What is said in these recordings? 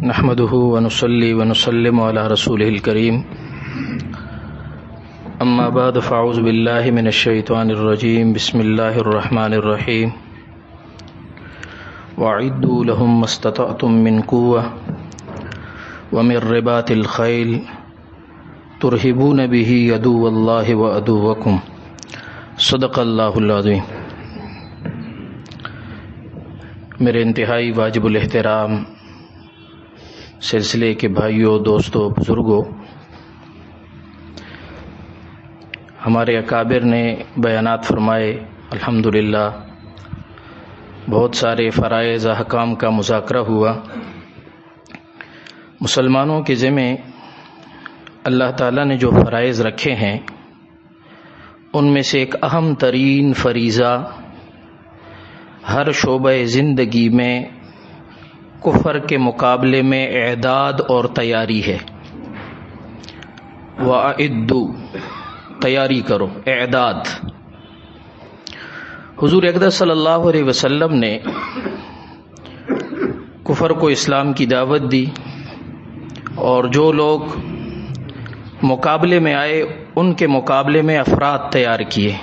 نحمده ونصلي ونسلم على رسوله الكريم اما بعد فاعوذ بالله من الشيطان الرجيم بسم الله الرحمن الرحيم واعدوا لهم ما استطعتم من قوة ومن رباط الخيل ترهبون به عدو الله وعدوكم صدق اللہ العظیم۔ میرے انتہائی واجب الاحترام سلسلے کے بھائیوں، دوستوں، بزرگوں، ہمارے اکابر نے بیانات فرمائے، الحمدللہ بہت سارے فرائض احکام کا مذاکرہ ہوا۔ مسلمانوں کے ذمہ اللہ تعالیٰ نے جو فرائض رکھے ہیں ان میں سے ایک اہم ترین فریضہ ہر شعبہ زندگی میں کفر کے مقابلے میں اعداد اور تیاری ہے۔ وَأَعِدُّوا، تیاری کرو، اعداد۔ حضور اقدس صلی اللہ علیہ وسلم نے کفر کو اسلام کی دعوت دی، اور جو لوگ مقابلے میں آئے ان کے مقابلے میں افراد تیار کیے۔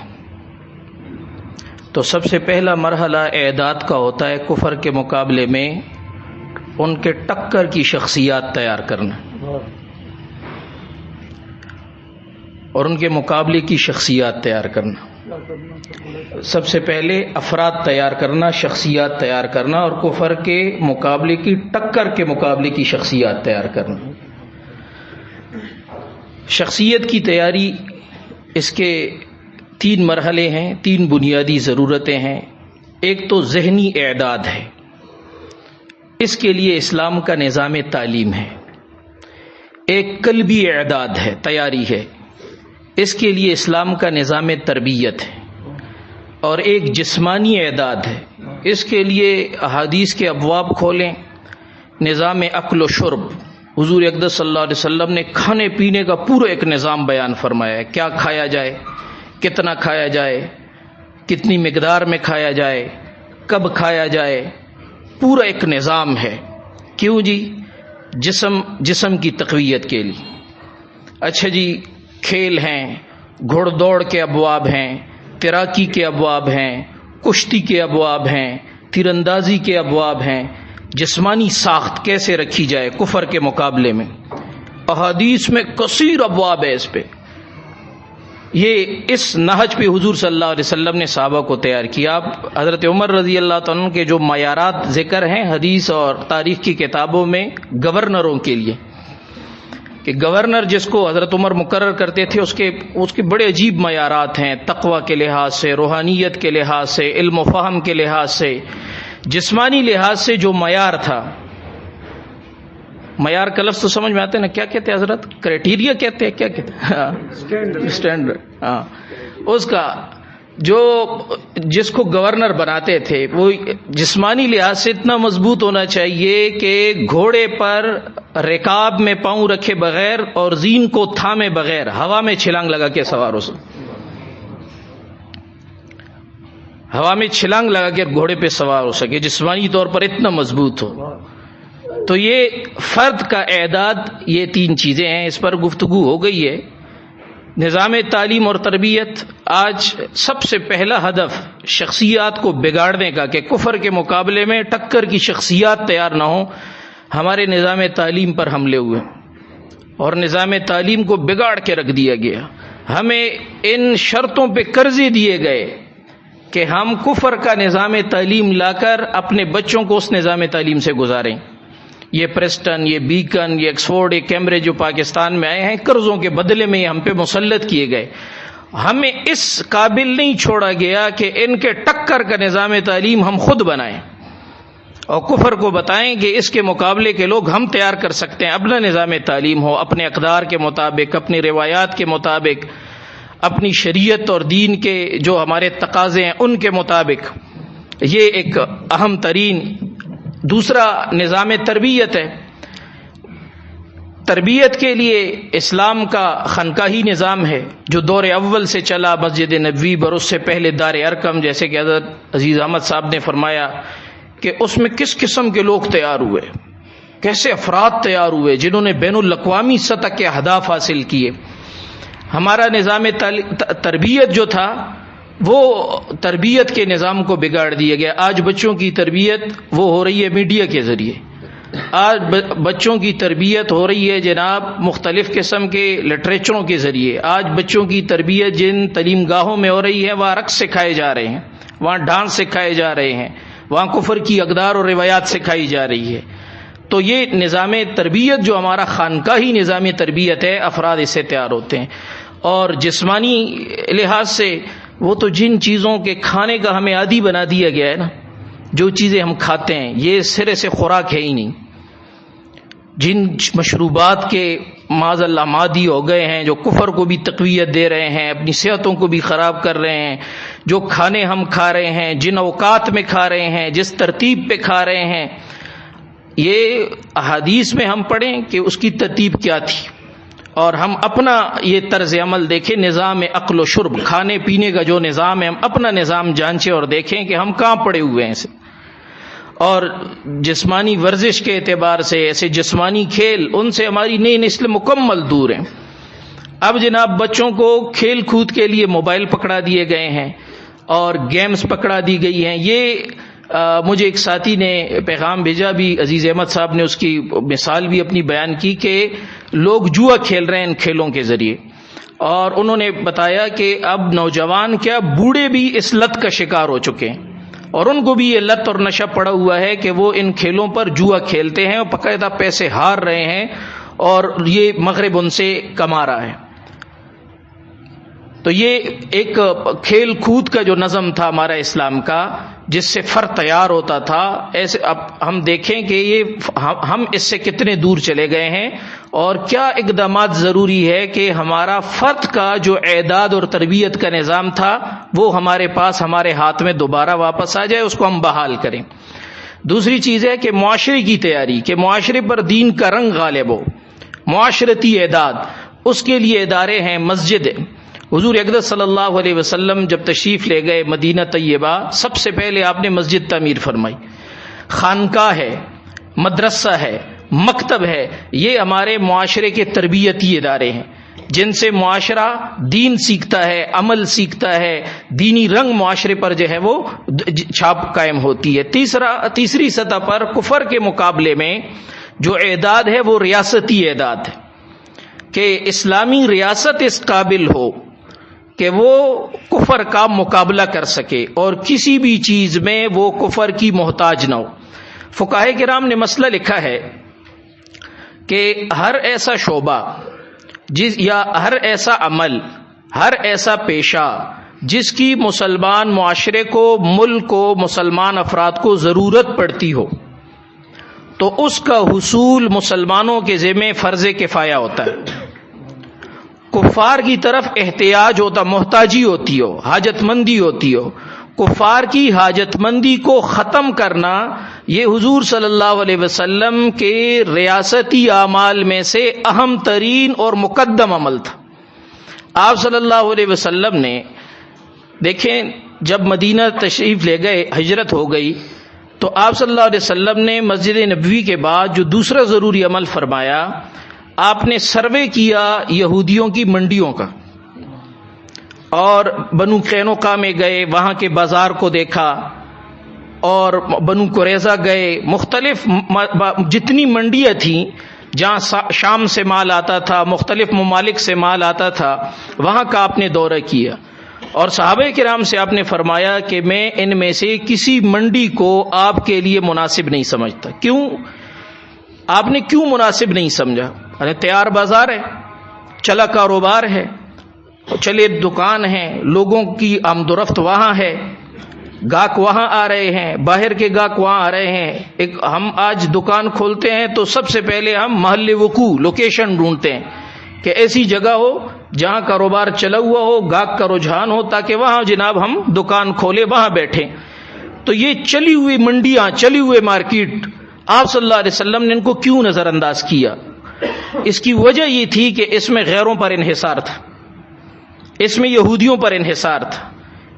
تو سب سے پہلا مرحلہ اعداد کا ہوتا ہے کفر کے مقابلے میں ان کے ٹکر کی شخصیات تیار کرنا، اور ان کے مقابلے کی شخصیات تیار کرنا۔ سب سے پہلے افراد تیار کرنا، شخصیات تیار کرنا، اور کفر کے مقابلے کی ٹکر کے مقابلے کی شخصیات تیار کرنا۔ شخصیت کی تیاری، اس کے تین مرحلے ہیں، تین بنیادی ضرورتیں ہیں۔ ایک تو ذہنی اعداد ہے، اس کے لیے اسلام کا نظام تعلیم ہے۔ ایک قلبی اعداد ہے، تیاری ہے، اس کے لیے اسلام کا نظام تربیت ہے۔ اور ایک جسمانی اعداد ہے، اس کے لیے احادیث کے ابواب کھولیں، نظام اکل و شرب۔ حضور اقدس صلی اللہ علیہ وسلم نے کھانے پینے کا پورا ایک نظام بیان فرمایا ہے، کیا کھایا جائے، کتنا کھایا جائے، کتنی مقدار میں کھایا جائے، کب کھایا جائے، پورا ایک نظام ہے۔ کیوں جی؟ جسم کی تقویت کے لیے۔ اچھا جی، کھیل ہیں، گھوڑ دوڑ کے ابواب ہیں، تیراکی کے ابواب ہیں، کشتی کے ابواب ہیں، تیر اندازی کے ابواب ہیں۔ جسمانی ساخت کیسے رکھی جائے کفر کے مقابلے میں، احادیث میں کثیر ابواب ہے اس پہ۔ یہ اس نہج پہ حضور صلی اللہ علیہ وسلم نے صحابہ کو تیار کیا۔ حضرت عمر رضی اللہ تعالیٰ عنہ کے جو معیارات ذکر ہیں حدیث اور تاریخ کی کتابوں میں گورنروں کے لیے، کہ گورنر جس کو حضرت عمر مقرر کرتے تھے، اس کے بڑے عجیب معیارات ہیں، تقوی کے لحاظ سے، روحانیت کے لحاظ سے، علم و فہم کے لحاظ سے، جسمانی لحاظ سے جو معیار تھا۔ معیار کا لفظ تو سمجھ میں آتے ہیں نا، کیا کہتے ہیں حضرت؟ کرائٹیریا کہتے ہیں، کیا کہتے ہیں؟ اسٹینڈرڈ۔ ہاں، اس کا جو جس کو گورنر بناتے تھے وہ جسمانی لحاظ سے اتنا مضبوط ہونا چاہیے کہ گھوڑے پر رکاب میں پاؤں رکھے بغیر اور زین کو تھامے بغیر ہوا میں چھلانگ لگا کے سوار ہو سکے، ہوا میں چھلانگ لگا کے گھوڑے پہ سوار ہو سکے، جسمانی طور پر اتنا مضبوط ہو۔ تو یہ فرد کا اعداد، یہ تین چیزیں ہیں، اس پر گفتگو ہو گئی ہے۔ نظام تعلیم اور تربیت، آج سب سے پہلا ہدف شخصیات کو بگاڑنے کا، کہ کفر کے مقابلے میں ٹکر کی شخصیات تیار نہ ہوں۔ ہمارے نظام تعلیم پر حملے ہوئے اور نظام تعلیم کو بگاڑ کے رکھ دیا گیا۔ ہمیں ان شرطوں پہ قرضے دیے گئے کہ ہم کفر کا نظام تعلیم لا کر اپنے بچوں کو اس نظام تعلیم سے گزاریں۔ یہ پریسٹن، یہ بیکن، یہ ایکسفورڈ، یہ کیمبرج جو پاکستان میں آئے ہیں، قرضوں کے بدلے میں ہم پہ مسلط کیے گئے۔ ہمیں اس قابل نہیں چھوڑا گیا کہ ان کے ٹکر کا نظام تعلیم ہم خود بنائیں اور کفر کو بتائیں کہ اس کے مقابلے کے لوگ ہم تیار کر سکتے ہیں۔ اپنا نظام تعلیم ہو، اپنے اقدار کے مطابق، اپنی روایات کے مطابق، اپنی شریعت اور دین کے جو ہمارے تقاضے ہیں ان کے مطابق۔ یہ ایک اہم ترین۔ دوسرا نظام تربیت ہے۔ تربیت کے لیے اسلام کا خانقاہی نظام ہے جو دور اول سے چلا، مسجد نبوی اور اس سے پہلے دار ارقم، جیسے کہ حضرت عزیز احمد صاحب نے فرمایا کہ اس میں کس قسم کے لوگ تیار ہوئے۔ کیسے افراد تیار ہوئے جنہوں نے بین الاقوامی سطح کے اہداف حاصل کیے. ہمارا نظام تربیت جو تھا وہ تربیت کے نظام کو بگاڑ دیا گیا. آج بچوں کی تربیت وہ ہو رہی ہے میڈیا کے ذریعے. آج بچوں کی تربیت ہو رہی ہے جناب مختلف قسم کے لٹریچروں کے ذریعے. آج بچوں کی تربیت جن تعلیم گاہوں میں ہو رہی ہے وہاں رقص سکھائے جا رہے ہیں, وہاں ڈانس سکھائے جا رہے ہیں, وہاں کفر کی اقدار اور روایات سکھائی جا رہی ہے. تو یہ نظام تربیت جو ہمارا خانقاہی نظام تربیت ہے, افراد اس سے تیار ہوتے ہیں. اور جسمانی لحاظ سے وہ تو جن چیزوں کے کھانے کا ہمیں عادی بنا دیا گیا ہے نا, جو چیزیں ہم کھاتے ہیں یہ سرے سے خوراک ہے ہی نہیں. جن مشروبات کے معاذ اللہ مادی ہو گئے ہیں, جو کفر کو بھی تقویت دے رہے ہیں, اپنی صحتوں کو بھی خراب کر رہے ہیں, جو کھانے ہم کھا رہے ہیں, جن اوقات میں کھا رہے ہیں, جس ترتیب پہ کھا رہے ہیں, یہ احادیث میں ہم پڑھیں کہ اس کی ترتیب کیا تھی, اور ہم اپنا یہ طرز عمل دیکھیں, نظام عقل و شرب, کھانے پینے کا جو نظام ہے, ہم اپنا نظام جانچیں اور دیکھیں کہ ہم کہاں پڑے ہوئے ہیں. اور جسمانی ورزش کے اعتبار سے ایسے جسمانی کھیل, ان سے ہماری نئی نسل مکمل دور ہیں. اب جناب بچوں کو کھیل کود کے لیے موبائل پکڑا دیے گئے ہیں اور گیمز پکڑا دی گئی ہیں. یہ مجھے ایک ساتھی نے پیغام بھیجا بھی, عزیز احمد صاحب نے اس کی مثال بھی اپنی بیان کی کہ لوگ جوا کھیل رہے ہیں ان کھیلوں کے ذریعے, اور انہوں نے بتایا کہ اب نوجوان کیا بوڑھے بھی اس لت کا شکار ہو چکے ہیں, اور ان کو بھی یہ لت اور نشہ پڑا ہوا ہے کہ وہ ان کھیلوں پر جوا کھیلتے ہیں اور باقاعدہ پیسے ہار رہے ہیں, اور یہ مغرب ان سے کما رہا ہے. تو یہ ایک کھیل کود کا جو نظم تھا ہمارا اسلام کا, جس سے فرد تیار ہوتا تھا, ایسے اب ہم دیکھیں کہ یہ ہم اس سے کتنے دور چلے گئے ہیں, اور کیا اقدامات ضروری ہے کہ ہمارا فرد کا جو اعداد اور تربیت کا نظام تھا وہ ہمارے پاس, ہمارے ہاتھ میں دوبارہ واپس آ جائے, اس کو ہم بحال کریں. دوسری چیز ہے کہ معاشرے کی تیاری, کہ معاشرے پر دین کا رنگ غالب ہو, معاشرتی اعداد, اس کے لیے ادارے ہیں, مسجد. حضور اقدس صلی اللہ علیہ وسلم جب تشریف لے گئے مدینہ طیبہ, سب سے پہلے آپ نے مسجد تعمیر فرمائی. خانقاہ ہے, مدرسہ ہے, مکتب ہے, یہ ہمارے معاشرے کے تربیتی ادارے ہیں جن سے معاشرہ دین سیکھتا ہے, عمل سیکھتا ہے, دینی رنگ معاشرے پر جو ہے وہ چھاپ قائم ہوتی ہے. تیسری سطح پر کفر کے مقابلے میں جو اعداد ہے وہ ریاستی اعداد ہے, کہ اسلامی ریاست اس قابل ہو کہ وہ کفر کا مقابلہ کر سکے اور کسی بھی چیز میں وہ کفر کی محتاج نہ ہو. فقہائے کرام نے مسئلہ لکھا ہے کہ ہر ایسا شعبہ یا ہر ایسا عمل, ہر ایسا پیشہ جس کی مسلمان معاشرے کو, ملک کو, مسلمان افراد کو ضرورت پڑتی ہو, تو اس کا حصول مسلمانوں کے ذمہ فرض کفایہ ہوتا ہے. کفار کی طرف احتیاج ہوتا, محتاجی ہوتی ہو, حاجت مندی ہوتی ہو, کفار کی حاجت مندی کو ختم کرنا یہ حضور صلی اللہ علیہ وسلم کے ریاستی اعمال میں سے اہم ترین اور مقدم عمل تھا. آپ صلی اللہ علیہ وسلم نے دیکھیں جب مدینہ تشریف لے گئے, ہجرت ہو گئی, تو آپ صلی اللہ علیہ وسلم نے مسجد نبوی کے بعد جو دوسرا ضروری عمل فرمایا, آپ نے سروے کیا یہودیوں کی منڈیوں کا, اور بنو قینوقا میں گئے, وہاں کے بازار کو دیکھا, اور بنو قریظہ گئے, مختلف جتنی منڈیاں تھیں جہاں شام سے مال آتا تھا, مختلف ممالک سے مال آتا تھا, وہاں کا آپ نے دورہ کیا, اور صحابہ کرام سے آپ نے فرمایا کہ میں ان میں سے کسی منڈی کو آپ کے لیے مناسب نہیں سمجھتا. کیوں؟ آپ نے کیوں مناسب نہیں سمجھا؟ ارے تیار بازار ہے, چلا کاروبار ہے, چلے دکان ہیں, لوگوں کی آمد و رفت وہاں ہے, گاہک وہاں آ رہے ہیں, باہر کے گاہک وہاں آ رہے ہیں. ہم آج دکان کھولتے ہیں تو سب سے پہلے ہم محل وقوع, لوکیشن ڈھونڈتے ہیں کہ ایسی جگہ ہو جہاں کاروبار چلا ہوا ہو, گاہک کا رجحان ہو, تاکہ وہاں جناب ہم دکان کھولے, وہاں بیٹھیں. تو یہ چلی ہوئی منڈیاں, چلی ہوئے مارکیٹ, آپ صلی اللہ علیہ وسلم نے ان کو کیوں نظر انداز کیا؟ اس کی وجہ یہ تھی کہ اس میں غیروں پر انحصار تھا, اس میں یہودیوں پر انحصار تھا,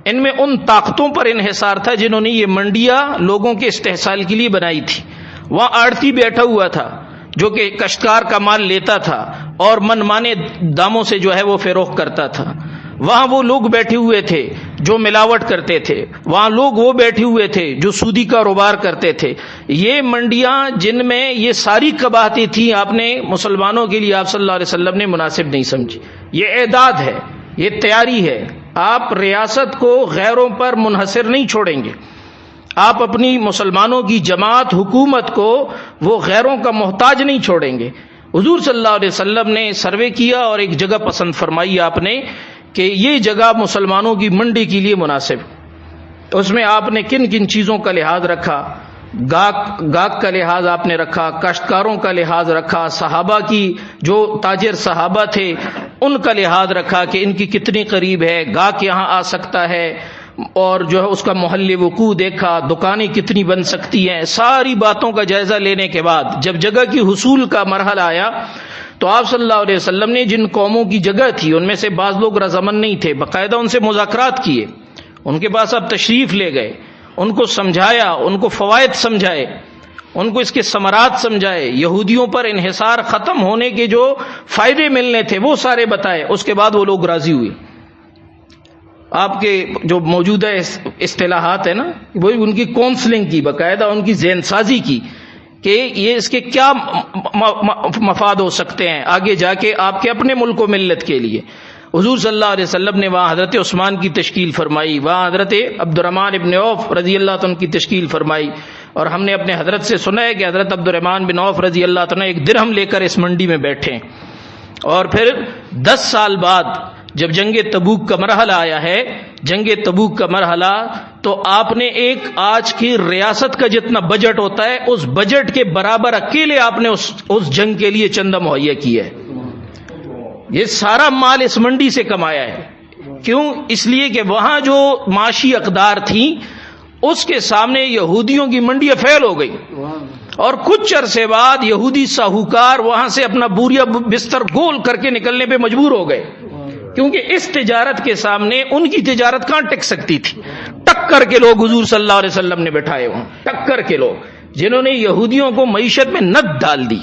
ان میں ان طاقتوں پر انحصار تھا جنہوں نے یہ منڈیاں لوگوں کے استحصال کے لیے بنائی تھی, وہاں آڑتی بیٹھا ہوا تھا جو کہ کاشتکار کا مال لیتا تھا اور من مانے داموں سے جو ہے وہ فروخت کرتا تھا. وہاں وہ لوگ بیٹھے ہوئے تھے جو ملاوٹ کرتے تھے، وہاں لوگ وہ بیٹھے ہوئے تھے جو سودی کاروبار کرتے تھے. یہ منڈیاں جن میں یہ ساری قباحتیں تھیں، آپ نے مسلمانوں کے لیے آپ صلی اللہ علیہ وسلم نے مناسب نہیں سمجھی. یہ اعداد ہے، یہ تیاری ہے. آپ ریاست کو غیروں پر منحصر نہیں چھوڑیں گے. آپ اپنی مسلمانوں کی جماعت حکومت کو وہ غیروں کا محتاج نہیں چھوڑیں گے. حضور صلی اللہ علیہ وسلم نے سروے کیا اور ایک جگہ پسند فرمائی آپ نے کہ یہ جگہ مسلمانوں کی منڈی کے لیے مناسب. اس میں آپ نے کن کن چیزوں کا لحاظ رکھا؟ گاہک کا لحاظ آپ نے رکھا، کاشتکاروں کا لحاظ رکھا، صحابہ کی جو تاجر صحابہ تھے ان کا لحاظ رکھا کہ ان کی کتنی قریب ہے، گاہک یہاں آ سکتا ہے، اور جو ہے اس کا محل وقوع دیکھا، دکانیں کتنی بن سکتی ہیں. ساری باتوں کا جائزہ لینے کے بعد جب جگہ کی حصول کا مرحلہ آیا تو آپ صلی اللہ علیہ وسلم نے جن قوموں کی جگہ تھی ان میں سے بعض لوگ رضامند نہیں تھے، باقاعدہ ان سے مذاکرات کیے، ان کے پاس آپ تشریف لے گئے، ان کو سمجھایا، ان کو فوائد سمجھائے، ان کو اس کے ثمرات سمجھائے، یہودیوں پر انحصار ختم ہونے کے جو فائدے ملنے تھے وہ سارے بتائے. اس کے بعد وہ لوگ راضی ہوئے. آپ کے جو موجودہ اصطلاحات ہیں نا، وہ ان کی کونسلنگ کی، باقاعدہ ان کی ذہن سازی کی کہ یہ اس کے کیا مفاد ہو سکتے ہیں آگے جا کے آپ کے اپنے ملک و ملت کے لیے. حضور صلی اللہ علیہ وسلم نے وہاں حضرت عثمان کی تشکیل فرمائی، وہاں حضرت عبد الرحمن ابن عوف رضی اللہ عنہ کی تشکیل فرمائی. اور ہم نے اپنے حضرت سے سنا ہے کہ حضرت عبد الرحمن بن عوف رضی اللہ عنہ ایک درہم لے کر اس منڈی میں بیٹھے. اور پھر 10 سال بعد جب جنگ تبوک کا مرحلہ آیا ہے، جنگ تبوک کا مرحلہ، تو آپ نے ایک آج کی ریاست کا جتنا بجٹ ہوتا ہے اس بجٹ کے برابر اکیلے آپ نے اس جنگ کے لیے چندہ مہیا کیا ہے. یہ سارا مال اس منڈی سے کمایا ہے. کیوں؟ اس لیے کہ وہاں جو معاشی اقدار تھیں اس کے سامنے یہودیوں کی منڈیاں فیل ہو گئی، اور کچھ عرصے بعد یہودی ساہوکار وہاں سے اپنا بوریا بستر گول کر کے نکلنے پہ مجبور ہو گئے، کیونکہ اس تجارت کے سامنے ان کی تجارت کہاں ٹک سکتی تھی. ٹکر کے لوگ حضور صلی اللہ علیہ وسلم نے بٹھائے ہوں، ٹکر کے لوگ جنہوں نے یہودیوں کو معیشت میں نت ڈال دی،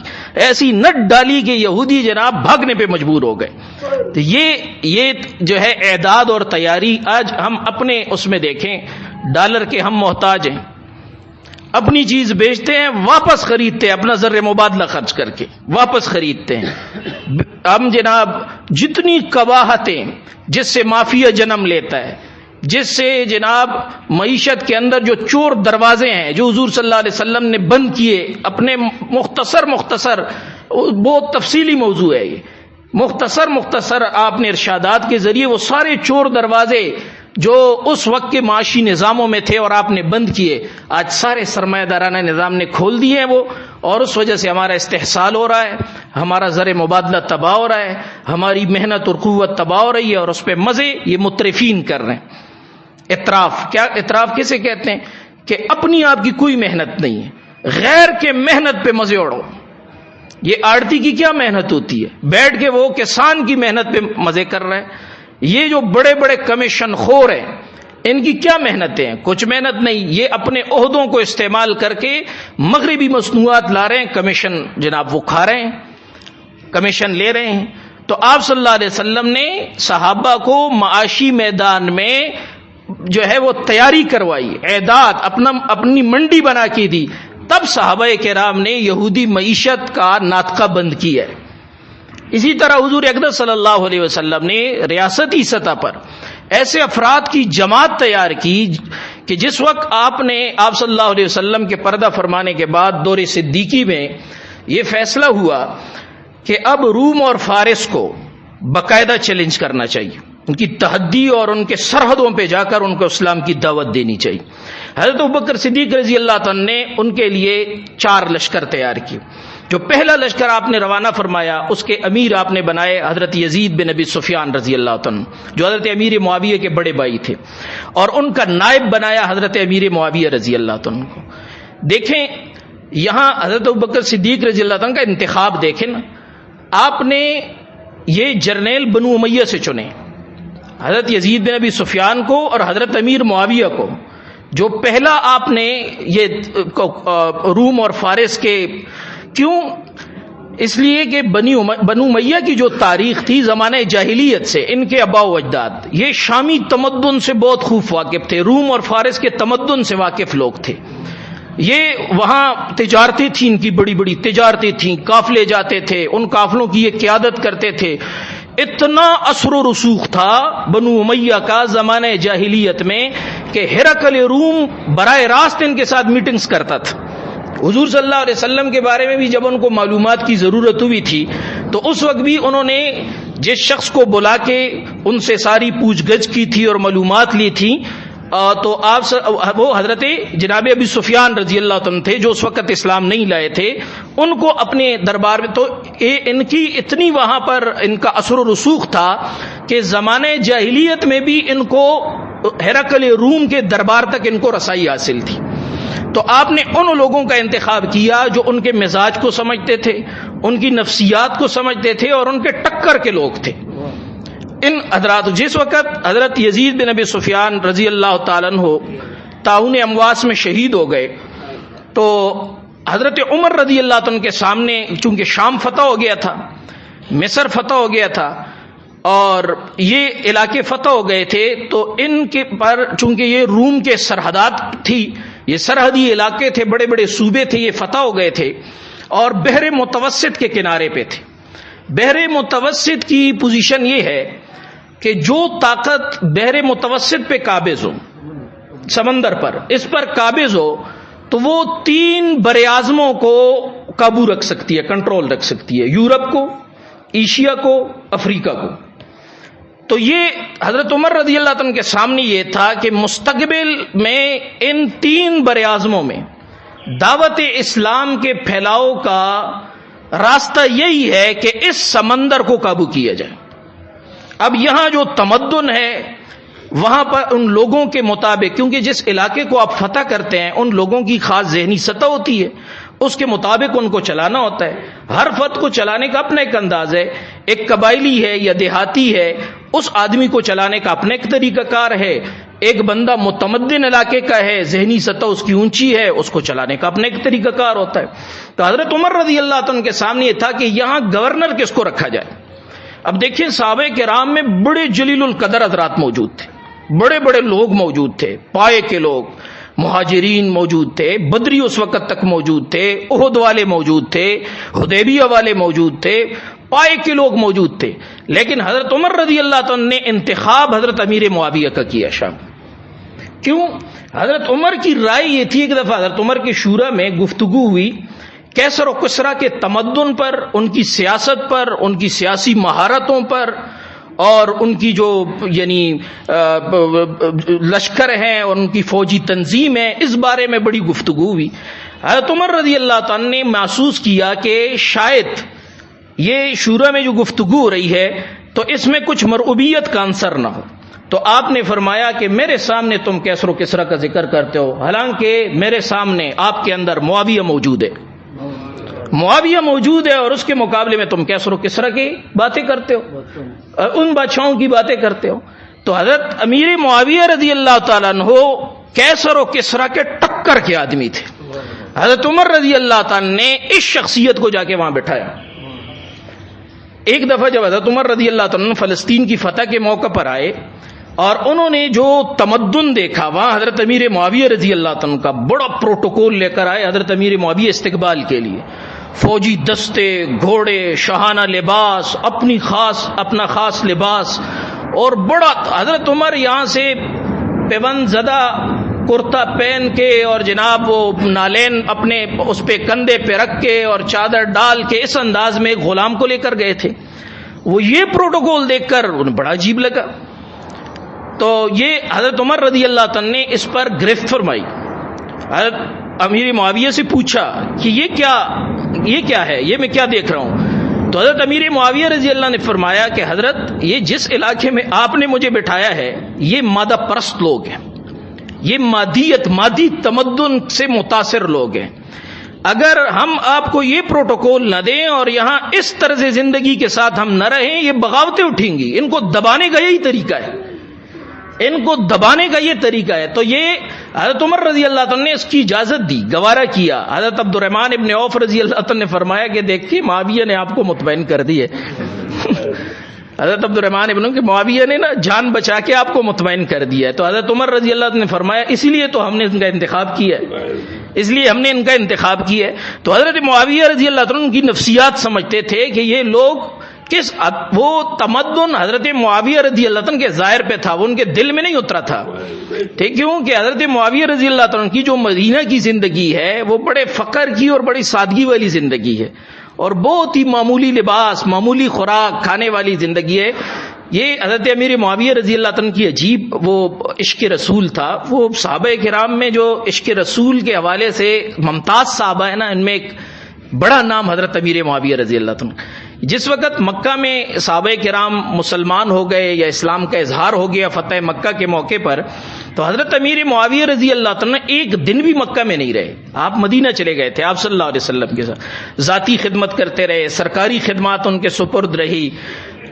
ایسی نت ڈالی کہ یہودی جناب بھاگنے پہ مجبور ہو گئے. تو یہ جو ہے اعداد اور تیاری. آج ہم اپنے اس میں دیکھیں، ڈالر کے ہم محتاج ہیں، اپنی چیز بیچتے ہیں واپس خریدتے ہیں، اپنا زر مبادلہ خرچ کر کے واپس خریدتے ہیں. ہم جناب جتنی قباحتیں جس سے مافیا جنم لیتا ہے، جس سے جناب معیشت کے اندر جو چور دروازے ہیں جو حضور صلی اللہ علیہ وسلم نے بند کیے اپنے مختصر بہت تفصیلی موضوع ہے، یہ مختصر آپ نے ارشادات کے ذریعے وہ سارے چور دروازے جو اس وقت کے معاشی نظاموں میں تھے اور آپ نے بند کیے، آج سارے سرمایہ دارانہ نظام نے کھول دیے ہیں وہ، اور اس وجہ سے ہمارا استحصال ہو رہا ہے، ہمارا زر مبادلہ تباہ ہو رہا ہے، ہماری محنت اور قوت تباہ ہو رہی ہے، اور اس پہ مزے یہ مترفین کر رہے ہیں. اطراف کسے کہتے ہیں؟ کہ اپنی آپ کی کوئی محنت نہیں ہے، غیر کے محنت پہ مزے اڑو. یہ آڑتی کی کیا محنت ہوتی ہے؟ بیٹھ کے وہ کسان کی محنت پہ مزے کر رہے ہیں. یہ جو بڑے بڑے کمیشن خور ہیں ان کی کیا محنتیں ہیں؟ کچھ محنت نہیں. یہ اپنے عہدوں کو استعمال کر کے مغربی مصنوعات لا رہے ہیں، کمیشن جناب وہ کھا رہے ہیں، کمیشن لے رہے ہیں. تو آپ صلی اللہ علیہ وسلم نے صحابہ کو معاشی میدان میں جو ہے وہ تیاری کروائی، اعداد اپنی منڈی بنا کے دی. تب صحابہ کرام نے یہودی معیشت کا ناطقہ بند کیا ہے. اسی طرح حضور اقدس صلی اللہ علیہ وسلم نے ریاستی سطح پر ایسے افراد کی جماعت تیار کی کہ جس وقت آپ صلی اللہ علیہ وسلم کے پردہ فرمانے کے بعد دور صدیقی میں یہ فیصلہ ہوا کہ اب روم اور فارس کو باقاعدہ چیلنج کرنا چاہیے، ان کی تحدی اور ان کے سرحدوں پہ جا کر ان کو اسلام کی دعوت دینی چاہیے. حضرت ابوبکر صدیق رضی اللہ عنہ نے ان کے لیے 4 لشکر تیار کیے. جو پہلا لشکر آپ نے روانہ فرمایا اس کے امیر آپ نے بنائے حضرت یزید بن ابی سفیان رضی اللہ عنہ، جو حضرت امیر معاویہ کے بڑے بھائی تھے، اور ان کا نائب بنایا حضرت امیر معاویہ رضی اللہ عنہ کو. دیکھیں یہاں حضرت ابوبکر صدیق رضی اللہ عنہ کا انتخاب دیکھیں نا، آپ نے یہ جرنیل بنو امیہ سے چنے، حضرت یزید بن ابی سفیان کو اور حضرت امیر معاویہ کو. جو پہلا آپ نے یہ روم اور فارس کے، کیوں؟ اس لیے کہ بنو امیہ کی جو تاریخ تھی زمانہ جاہلیت سے، ان کے آباء و اجداد یہ شامی تمدن سے بہت خوب واقف تھے، روم اور فارس کے تمدن سے واقف لوگ تھے. یہ وہاں تجارتیں تھیں، ان کی بڑی بڑی تجارتیں تھیں، قافلے جاتے تھے، ان قافلوں کی یہ قیادت کرتے تھے. اتنا اثر و رسوخ تھا بنو امیہ کا زمانہ جاہلیت میں کہ ہرقل روم براہ راست ان کے ساتھ میٹنگز کرتا تھا. حضور صلی اللہ علیہ وسلم کے بارے میں بھی جب ان کو معلومات کی ضرورت ہوئی تھی تو اس وقت بھی انہوں نے جس شخص کو بلا کے ان سے ساری پوچھ گچھ کی تھی اور معلومات لی تھی، تو آپ وہ حضرت جناب ابی سفیان رضی اللہ عنہ تھے، جو اس وقت اسلام نہیں لائے تھے. ان کو اپنے دربار میں، تو ان کی اتنی وہاں پر ان کا اثر و رسوخ تھا کہ زمانہ جاہلیت میں بھی ان کو ہرقل روم کے دربار تک ان کو رسائی حاصل تھی. تو آپ نے ان لوگوں کا انتخاب کیا جو ان کے مزاج کو سمجھتے تھے، ان کی نفسیات کو سمجھتے تھے اور ان کے ٹکر کے لوگ تھے. ان حضرات جس وقت حضرت یزید بن ابی سفیان رضی اللہ تعالیٰ عنہ طاعون امواس میں شہید ہو گئے تو حضرت عمر رضی اللہ عنہ کے سامنے، چونکہ شام فتح ہو گیا تھا، مصر فتح ہو گیا تھا اور یہ علاقے فتح ہو گئے تھے، تو ان کے پر چونکہ یہ روم کے سرحدات تھی، یہ سرحدی علاقے تھے، بڑے بڑے صوبے تھے، یہ فتح ہو گئے تھے اور بحر متوسط کے کنارے پہ تھے. بحر متوسط کی پوزیشن یہ ہے کہ جو طاقت بحر متوسط پہ قابض ہو، سمندر پر اس پر قابض ہو، تو وہ 3 براعظموں کو قابو رکھ سکتی ہے، کنٹرول رکھ سکتی ہے، یورپ کو، ایشیا کو، افریقہ کو. تو یہ حضرت عمر رضی اللہ عنہ کے سامنے یہ تھا کہ مستقبل میں ان 3 براعظموں میں دعوت اسلام کے پھیلاؤ کا راستہ یہی ہے کہ اس سمندر کو قابو کیا جائے. اب یہاں جو تمدن ہے وہاں پر ان لوگوں کے مطابق، کیونکہ جس علاقے کو آپ فتح کرتے ہیں ان لوگوں کی خاص ذہنی سطح ہوتی ہے، اس کے مطابق ان کو چلانا ہوتا ہے. ہر فتح کو چلانے کا اپنا ایک انداز ہے. ایک قبائلی ہے یا دیہاتی ہے، اس آدمی کو چلانے کا اپنا ایک طریقہ کار ہے. ایک بندہ متمدن علاقے کا ہے، ذہنی سطح اس کی اونچی ہے، اس کو چلانے کا اپنا ایک طریقہ کار ہوتا ہے. تو حضرت عمر رضی اللہ عنہ کے سامنے یہ تھا کہ یہاں گورنر کس کو رکھا جائے. اب دیکھیں صحابہ کرام میں بڑے جلیل القدر حضرات موجود تھے، بڑے بڑے لوگ موجود تھے، پائے کے لوگ، مہاجرین موجود تھے، بدری اس وقت تک موجود تھے، احد والے موجود تھے، حدیبیہ والے موجود تھے، پائے کے لوگ موجود تھے. لیکن حضرت عمر رضی اللہ عنہ نے انتخاب حضرت امیر معاویہ کا کیا شام. کیوں؟ حضرت عمر کی رائے یہ تھی. ایک دفعہ حضرت عمر کی شورا میں گفتگو ہوئی کیسر و کسرا کے تمدن پر، ان کی سیاست پر، ان کی سیاسی مہارتوں پر اور ان کی جو یعنی لشکر ہیں اور ان کی فوجی تنظیم ہے، اس بارے میں بڑی گفتگو ہوئی. حضرت عمر رضی اللہ عنہ نے محسوس کیا کہ شاید یہ شورا میں جو گفتگو ہو رہی ہے تو اس میں کچھ مرعوبیت کا عنصر نہ ہو. تو آپ نے فرمایا کہ میرے سامنے تم کیسر و کسرا کا ذکر کرتے ہو، حالانکہ میرے سامنے آپ کے اندر معاویہ موجود ہے، معاویہ موجود ہے، اور اس کے مقابلے میں تم کیسر و کسرا کی باتیں کرتے ہو، ان بادشاہوں کی باتیں کرتے ہو. تو حضرت امیر معاویہ رضی اللہ تعالیٰ عنہ کیسر و کسرا کے ٹکر کے آدمی تھے. حضرت عمر رضی اللہ تعالیٰ نے اس شخصیت کو جا کے وہاں بٹھایا. ایک دفعہ جب حضرت عمر رضی اللہ تعالیٰ فلسطین کی فتح کے موقع پر آئے اور انہوں نے جو تمدن دیکھا، وہاں حضرت امیر معاویہ رضی اللہ عنہ کا بڑا پروٹوکول لے کر آئے. حضرت امیر معاویہ استقبال کے لیے فوجی دستے، گھوڑے، شاہانہ لباس، اپنا خاص لباس، اور بڑا حضرت عمر یہاں سے پیوند زدہ کرتا پہن کے اور جناب وہ نالین اپنے اس پہ کندھے پہ رکھ کے اور چادر ڈال کے اس انداز میں ایک غلام کو لے کر گئے تھے. وہ یہ پروٹوکول دیکھ کر انہیں بڑا عجیب لگا. تو یہ حضرت عمر رضی اللہ عنہ نے اس پر گرفت فرمائی. حضرت امیر معاویہ سے پوچھا کہ یہ کیا ہے، یہ میں کیا دیکھ رہا ہوں. تو حضرت امیر معاویہ رضی اللہ نے فرمایا کہ حضرت یہ جس علاقے میں آپ نے مجھے بٹھایا ہے یہ مادہ پرست لوگ ہیں، یہ مادی تمدن سے متاثر لوگ ہیں. اگر ہم آپ کو یہ پروٹوکول نہ دیں اور یہاں اس طرز زندگی کے ساتھ ہم نہ رہیں، یہ بغاوتیں اٹھیں گی. ان کو دبانے کا یہی طریقہ ہے، ان کو دبانے کا یہ طریقہ ہے. تو یہ حضرت عمر رضی اللہ عنہ نے اس کی اجازت دی، گوارا کیا۔ حضرت عبد الرحمن ابن عوف رضی اللہ عنہ نے فرمایا کہ دیکھیے معاویہ نے آپ کو مطمئن کر دی ہے حضرت عبد الرحمن ابن کہ معاویہ نے نا جان بچا کے آپ کو مطمئن کر دیا ہے۔ تو حضرت عمر رضی اللہ عنہ نے فرمایا اسی لیے تو ہم نے ان کا انتخاب کیا ہے، اس لیے ہم نے ان کا انتخاب کیا ہے۔ تو حضرت معاویہ رضی اللہ عنہ کی نفسیات سمجھتے تھے کہ یہ لوگ کس، وہ تمدن حضرت معاویہ رضی اللہ عنہ کے ظاہر پہ تھا، وہ ان کے دل میں نہیں اترا تھا، ٹھیک؟ کیوں کہ حضرت معاویہ رضی اللہ عنہ کی جو مدینہ کی زندگی ہے وہ بڑے فقر کی اور بڑی سادگی والی زندگی ہے، اور بہت ہی معمولی لباس، معمولی خوراک کھانے والی زندگی ہے۔ یہ حضرت امیر معاویہ رضی اللہ عنہ کی عجیب وہ عشق رسول تھا۔ وہ صحابہ کرام میں جو عشق رسول کے حوالے سے ممتاز صحابہ ہیں نا، ان میں ایک بڑا نام حضرت امیر معاویہ رضی اللہ عنہ۔ جس وقت مکہ میں صحابہ کرام مسلمان ہو گئے یا اسلام کا اظہار ہو گیا فتح مکہ کے موقع پر، تو حضرت امیر معاویہ رضی اللہ عنہ ایک دن بھی مکہ میں نہیں رہے، آپ مدینہ چلے گئے تھے آپ صلی اللہ علیہ وسلم کے ساتھ، ذاتی خدمت کرتے رہے، سرکاری خدمات ان کے سپرد رہی،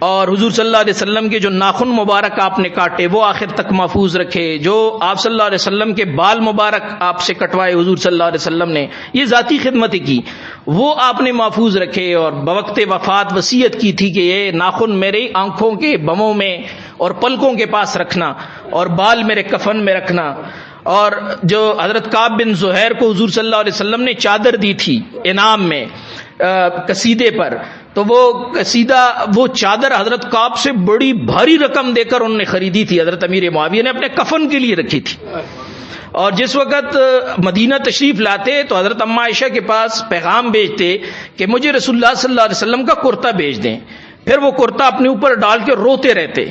اور حضور صلی اللہ علیہ وسلم کے جو ناخن مبارک آپ نے کاٹے وہ آخر تک محفوظ رکھے، جو آپ صلی اللہ علیہ وسلم کے بال مبارک آپ سے کٹوائے حضور صلی اللہ علیہ وسلم نے، یہ ذاتی خدمت کی، وہ آپ نے محفوظ رکھے، اور بوقت وفات وصیت کی تھی کہ یہ ناخن میری آنکھوں کے بموں میں اور پلکوں کے پاس رکھنا، اور بال میرے کفن میں رکھنا۔ اور جو حضرت کعب بن زہیر کو حضور صلی اللہ علیہ وسلم نے چادر دی تھی انعام میں قصیدے پر، تو وہ قصیدہ، وہ چادر حضرت کعب سے بڑی بھاری رقم دے کر انہوں نے خریدی تھی، حضرت امیر معاویہ نے اپنے کفن کے لیے رکھی تھی۔ اور جس وقت مدینہ تشریف لاتے تو حضرت اما عائشہ کے پاس پیغام بھیجتے کہ مجھے رسول اللہ صلی اللہ علیہ وسلم کا کرتا بھیج دیں، پھر وہ کرتا اپنے اوپر ڈال کے روتے رہتے،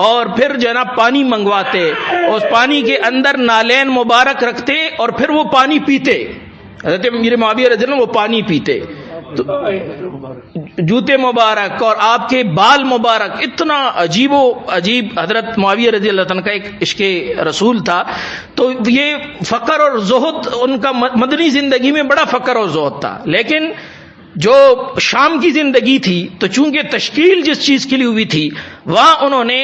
اور پھر جناب پانی منگواتے، اس پانی کے اندر نالین مبارک رکھتے اور پھر وہ پانی پیتے، حضرت امیر معاویہ رضی اللہ عنہ وہ پانی پیتے، تو جوتے مبارک اور آپ کے بال مبارک، اتنا عجیب و عجیب حضرت معاویہ رضی اللہ عنہ کا ایک عشق رسول تھا۔ تو یہ فقر اور زہد ان کا مدنی زندگی میں بڑا فقر اور زہد تھا، لیکن جو شام کی زندگی تھی تو چونکہ تشکیل جس چیز کے لیے ہوئی تھی وہاں انہوں نے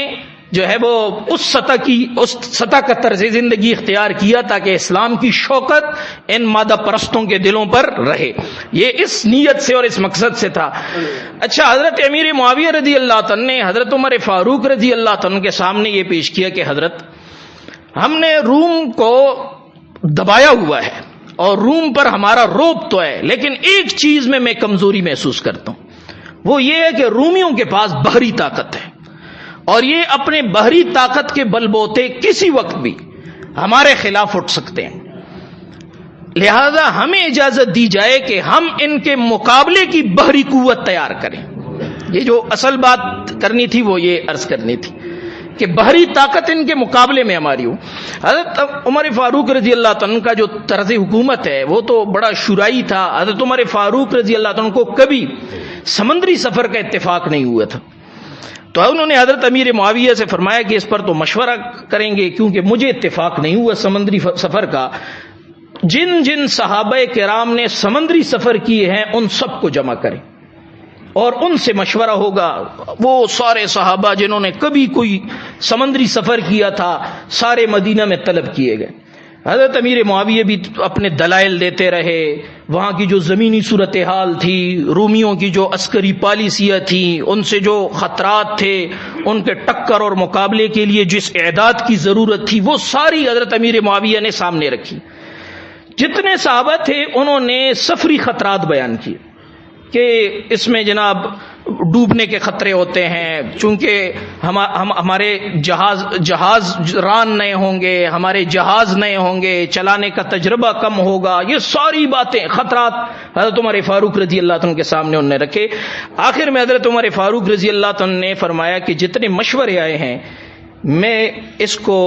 جو ہے وہ اس سطح کا طرز زندگی اختیار کیا تاکہ اسلام کی شوکت ان مادہ پرستوں کے دلوں پر رہے، یہ اس نیت سے اور اس مقصد سے تھا۔ اچھا، حضرت امیر معاویہ رضی اللہ عنہ نے حضرت عمر فاروق رضی اللہ عنہ کے سامنے یہ پیش کیا کہ حضرت ہم نے روم کو دبایا ہوا ہے اور روم پر ہمارا روب تو ہے، لیکن ایک چیز میں کمزوری محسوس کرتا ہوں، وہ یہ ہے کہ رومیوں کے پاس بحری طاقت ہے، اور یہ اپنے بحری طاقت کے بل بوتے کسی وقت بھی ہمارے خلاف اٹھ سکتے ہیں، لہذا ہمیں اجازت دی جائے کہ ہم ان کے مقابلے کی بحری قوت تیار کریں۔ یہ جو اصل بات کرنی تھی وہ یہ عرض کرنی تھی کہ بحری طاقت ان کے مقابلے میں ہماری ہو۔ حضرت عمر فاروق رضی اللہ عنہ کا جو طرز حکومت ہے وہ تو بڑا شورائی تھا۔ حضرت عمر فاروق رضی اللہ عنہ کو کبھی سمندری سفر کا اتفاق نہیں ہوا تھا، تو انہوں نے حضرت امیر معاویہ سے فرمایا کہ اس پر تو مشورہ کریں گے، کیونکہ مجھے اتفاق نہیں ہوا سمندری سفر کا۔ جن جن صحابہ کرام نے سمندری سفر کیے ہیں ان سب کو جمع کریں اور ان سے مشورہ ہوگا۔ وہ سارے صحابہ جنہوں نے کبھی کوئی سمندری سفر کیا تھا سارے مدینہ میں طلب کیے گئے۔ حضرت امیر معاویہ بھی اپنے دلائل دیتے رہے، وہاں کی جو زمینی صورتحال تھی، رومیوں کی جو عسکری پالیسیاں تھیں، ان سے جو خطرات تھے، ان کے ٹکر اور مقابلے کے لیے جس اعداد کی ضرورت تھی، وہ ساری حضرت امیر معاویہ نے سامنے رکھی۔ جتنے صحابہ تھے انہوں نے سفری خطرات بیان کیے کہ اس میں جناب ڈوبنے کے خطرے ہوتے ہیں، چونکہ ہمارے جہاز ران نئے ہوں گے، ہمارے جہاز نئے ہوں گے، چلانے کا تجربہ کم ہوگا، یہ ساری باتیں خطرات حضرت عمر فاروق رضی اللہ عنہ کے سامنے انہوں نے رکھے۔ آخر میں حضرت عمر فاروق رضی اللہ عنہ نے فرمایا کہ جتنے مشورے آئے ہیں میں اس کو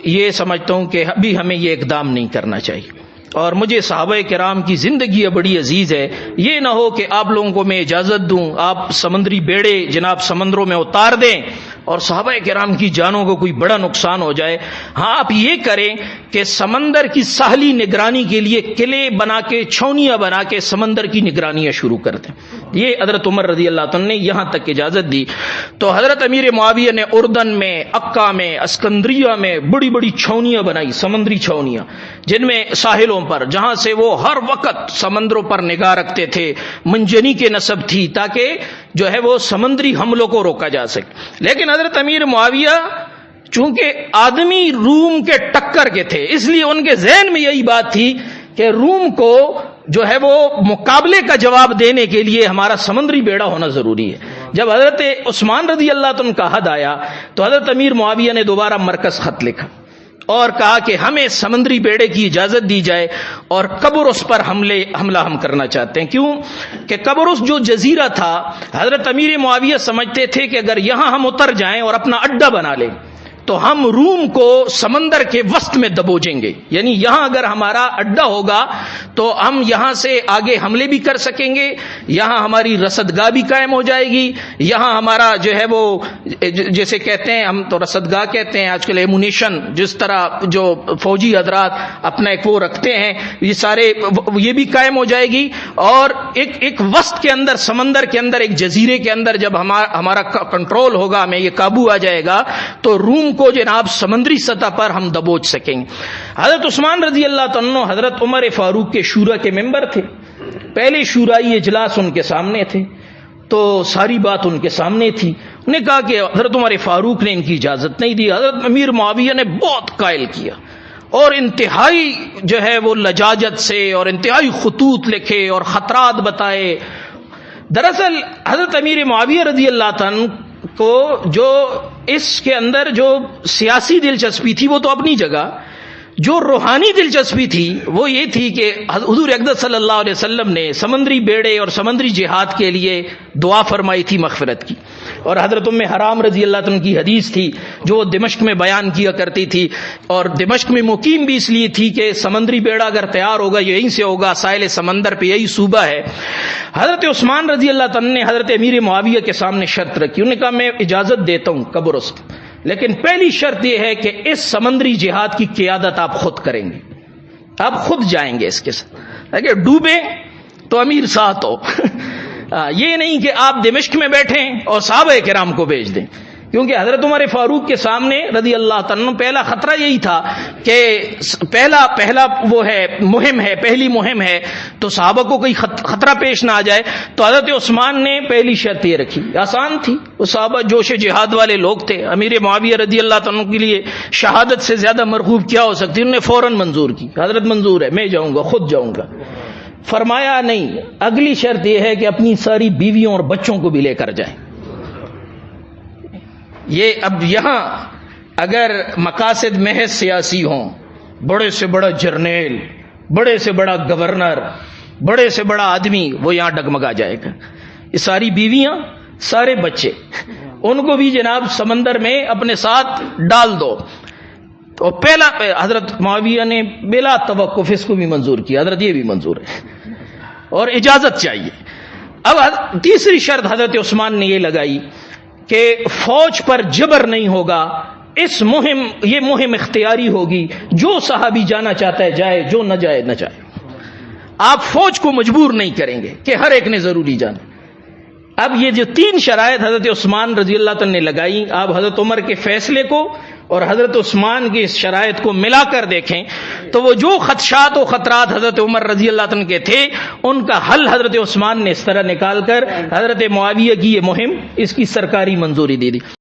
یہ سمجھتا ہوں کہ ابھی ہمیں یہ اقدام نہیں کرنا چاہیے، اور مجھے صحابہ کرام کی زندگی بڑی عزیز ہے، یہ نہ ہو کہ آپ لوگوں کو میں اجازت دوں آپ سمندری بیڑے جناب سمندروں میں اتار دیں اور صحابہ کرام کی جانوں کو کوئی بڑا نقصان ہو جائے، ہاں آپ یہ کریں کہ سمندر کی ساحلی نگرانی کے لیے قلعے بنا کے، چھاؤنیاں بنا کے سمندر کی نگرانیاں شروع کر دیں۔ یہ حضرت عمر رضی اللہ عنہ نے یہاں تک اجازت دی۔ تو حضرت امیر معاویہ نے اردن میں، عکا میں، اسکندریہ میں بڑی بڑی چھاؤنیاں بنائی، سمندری چھاؤنیاں، جن میں ساحلوں پر، جہاں سے وہ ہر وقت سمندروں پر نگاہ رکھتے تھے، منجنی کے نسب تھی تاکہ جو ہے وہ سمندری حملوں کو روکا جا سکے۔ لیکن حضرت امیر معاویہ چونکہ آدمی روم کے ٹکر کے تھے، اس لیے ان کے ذہن میں یہی بات تھی کہ روم کو جو ہے وہ مقابلے کا جواب دینے کے لیے ہمارا سمندری بیڑا ہونا ضروری ہے۔ جب حضرت عثمان رضی اللہ عنہ کا حد آیا تو حضرت امیر معاویہ نے دوبارہ مرکز خط لکھا اور کہا کہ ہمیں سمندری بیڑے کی اجازت دی جائے، اور قبرص پر حملہ ہم کرنا چاہتے ہیں۔ کیوں کہ قبرص جو جزیرہ تھا، حضرت امیر معاویہ سمجھتے تھے کہ اگر یہاں ہم اتر جائیں اور اپنا اڈا بنا لیں تو ہم روم کو سمندر کے وسط میں دبوچیں گے، یعنی یہاں اگر ہمارا اڈا ہوگا تو ہم یہاں سے آگے حملے بھی کر سکیں گے، یہاں ہماری رصدگاہ بھی قائم ہو جائے گی، یہاں ہمارا جو ہے وہ جیسے کہتے ہیں، ہم تو رصدگاہ کہتے ہیں آج کل، ایمونیشن، جس طرح جو فوجی حضرات اپنا ایک وہ رکھتے ہیں، یہ سارے یہ بھی قائم ہو جائے گی۔ اور ایک وسط کے اندر، سمندر کے اندر، ایک جزیرے کے اندر جب ہمارا کنٹرول ہوگا، ہمیں یہ قابو آ جائے گا تو روم کو جناب سمندری سطح پر ہم دبوچ سکیں گے۔ حضرت عثمان رضی اللہ عنہ حضرت عمر فاروق کے شورا کے ممبر تھے، پہلے شورائی اجلاس ان کے سامنے تھے، تو ساری بات ان کے سامنے تھی۔ انہوں نے کہا کہ حضرت عمر فاروق نے ان کی اجازت نہیں دی۔ حضرت امیر معاویہ نے بہت قائل کیا اور انتہائی جو ہے وہ لجاجت سے اور انتہائی خطوط لکھے اور خطرات بتائے۔ دراصل حضرت امیر معاویہ رضی اللہ عنہ کو جو اس کے اندر جو سیاسی دلچسپی تھی وہ تو اپنی جگہ، جو روحانی دلچسپی تھی وہ یہ تھی کہ حضور اقدس صلی اللہ علیہ وسلم نے سمندری بیڑے اور سمندری جہاد کے لیے دعا فرمائی تھی مغفرت کی، اور حضرت ام حرام رضی اللہ عنہ کی حدیث تھی جو وہ دمشق میں بیان کیا کرتی تھی، اور دمشق میں مقیم بھی اس لیے تھی کہ سمندری بیڑا اگر تیار ہوگا یہیں سے ہوگا، ساحل سمندر پہ یہی صوبہ ہے۔ حضرت عثمان رضی اللہ عنہ نے حضرت امیر معاویہ کے سامنے شرط رکھی، انہوں نے کہا میں اجازت دیتا ہوں قبرص، لیکن پہلی شرط یہ ہے کہ اس سمندری جہاد کی قیادت آپ خود کریں گے، آپ خود جائیں گے اس کے ساتھ، اگر ڈوبے تو امیر ساتھ ہو یہ نہیں کہ آپ دمشق میں بیٹھیں اور صحابہ کرام کو بھیج دیں، کیونکہ حضرت عمر فاروق کے سامنے رضی اللہ عنہ پہلا خطرہ یہی تھا کہ پہلا وہ ہے مہم ہے، پہلی مہم ہے، تو صحابہ کو کوئی خطرہ پیش نہ آ جائے۔ تو حضرت عثمان نے پہلی شرط یہ رکھی، آسان تھی، وہ صحابہ جوش جہاد والے لوگ تھے، امیر معاویہ رضی اللہ عنہ کے لیے شہادت سے زیادہ مرغوب کیا ہو سکتی، انہوں نے فوراً منظور کی، حضرت منظور ہے، میں جاؤں گا، خود جاؤں گا۔ فرمایا نہیں، اگلی شرط یہ ہے کہ اپنی ساری بیویوں اور بچوں کو بھی لے کر جائیں۔ یہ اب یہاں اگر مقاصد محض سیاسی ہوں، بڑے سے بڑا جرنیل، بڑے سے بڑا گورنر، بڑے سے بڑا آدمی، وہ یہاں ڈگمگا جائے گا۔ یہ ساری بیویاں، سارے بچے، ان کو بھی جناب سمندر میں اپنے ساتھ ڈال دو۔ تو پہلا حضرت معاویہ نے بلا توقف اس کو بھی منظور کیا، حضرت یہ بھی منظور ہے اور اجازت چاہیے۔ اب تیسری شرط حضرت عثمان نے یہ لگائی کہ فوج پر جبر نہیں ہوگا، یہ مہم اختیاری ہوگی، جو صحابی جانا چاہتا ہے جائے، جو نہ جائے نہ جائے، آپ فوج کو مجبور نہیں کریں گے کہ ہر ایک نے ضروری جانا۔ اب یہ جو تین شرائط حضرت عثمان رضی اللہ عنہ نے لگائی، آپ حضرت عمر کے فیصلے کو اور حضرت عثمان کی اس شرائط کو ملا کر دیکھیں تو وہ جو خدشات و خطرات حضرت عمر رضی اللہ عنہ کے تھے، ان کا حل حضرت عثمان نے اس طرح نکال کر حضرت معاویہ کی یہ مہم، اس کی سرکاری منظوری دے دی۔